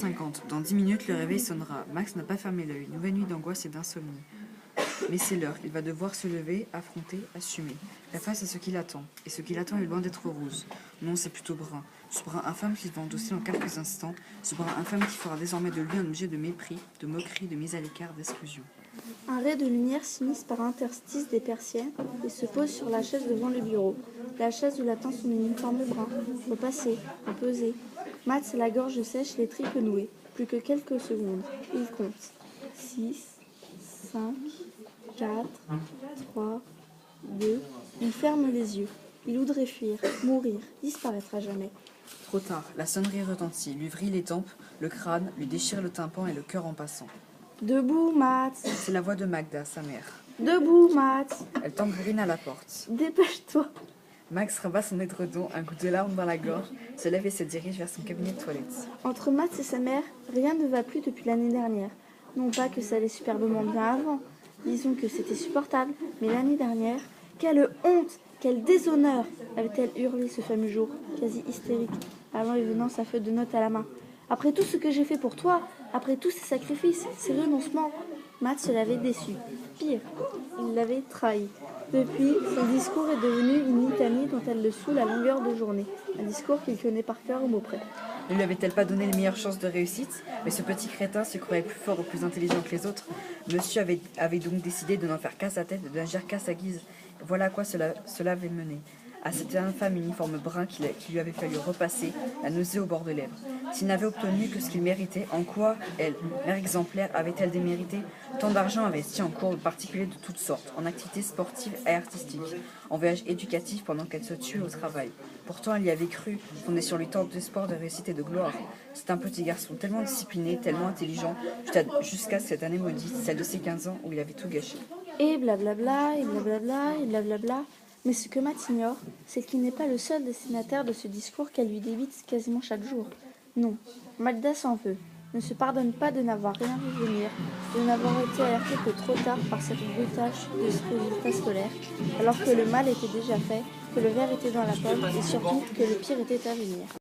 50. Dans 10 minutes, le réveil sonnera. Max n'a pas fermé l'œil. Nouvelle nuit d'angoisse et d'insomnie. Mais c'est l'heure. Il va devoir se lever, affronter, assumer. Faire face à ce qui l'attend. Et ce qui l'attend est loin d'être rose. Non, c'est plutôt brun. Ce brun infâme qu'il va endosser en quelques instants. Ce brun infâme qui fera désormais de lui un objet de mépris, de moquerie, de mise à l'écart, d'exclusion. Un ray de lumière s'immisce par interstice des persiennes et se pose sur la chaise devant le bureau. La chaise où l'attend son uniforme brun. Repasser, reposer. Max a la gorge sèche, les tripes nouées. Plus que quelques secondes. Il compte. 6, 5, 4, 3, 2. Il ferme les yeux. Il voudrait fuir, mourir, disparaître à jamais. Trop tard, la sonnerie retentit, lui vrille les tempes, le crâne, lui déchire le tympan et le cœur en passant. Debout, Max. C'est la voix de Magda, sa mère. Debout, Max. Elle tambourine à la porte. Dépêche-toi. Max rabat son édredon, un coup de larmes dans la gorge, se lève et se dirige vers son cabinet de toilette. Entre Max et sa mère, rien ne va plus depuis l'année dernière. Non pas que ça allait superbement bien avant, disons que c'était supportable, mais l'année dernière, quelle honte, quel déshonneur avait-elle hurlé ce fameux jour, quasi hystérique, allant et venant sa feuille de notes à la main. Après tout ce que j'ai fait pour toi, après tous ces sacrifices, ces renoncements, Max l'avait déçu. Pire, il l'avait trahi. Depuis, son discours est devenu une litanie dont elle le saoule à longueur de journée. Un discours qu'il connaît par cœur au mot près. Ne lui avait-elle pas donné les meilleures chances de réussite? Mais ce petit crétin se croyait plus fort ou plus intelligent que les autres. Monsieur avait donc décidé de n'en faire qu'à sa tête, de n'agir qu'à sa guise. Voilà à quoi cela avait mené. À cet infâme uniforme brun qui lui avait fallu repasser, la nausée au bord de lèvres. S'il n'avait obtenu que ce qu'il méritait, en quoi, elle, mère exemplaire, avait-elle démérité? Tant d'argent investi en cours particuliers de toutes sortes, en activités sportives et artistiques, en voyages éducatifs pendant qu'elle se tuait au travail. Pourtant, elle y avait cru, fondé sur lui tant d'espoir, de réussite et de gloire. C'est un petit garçon tellement discipliné, tellement intelligent, jusqu'à cette année maudite, celle de ses 15 ans, où il avait tout gâché. Et blablabla, et blablabla, et blablabla. Mais ce que Max ignore, c'est qu'il n'est pas le seul destinataire de ce discours qu'elle lui débite quasiment chaque jour. Non, Magda s'en veut, ne se pardonne pas de n'avoir rien vu venir, de n'avoir été alertée que trop tard par cette brutale chute de ce résultat scolaire, alors que le mal était déjà fait, que le verre était dans la pomme et surtout que le pire était à venir.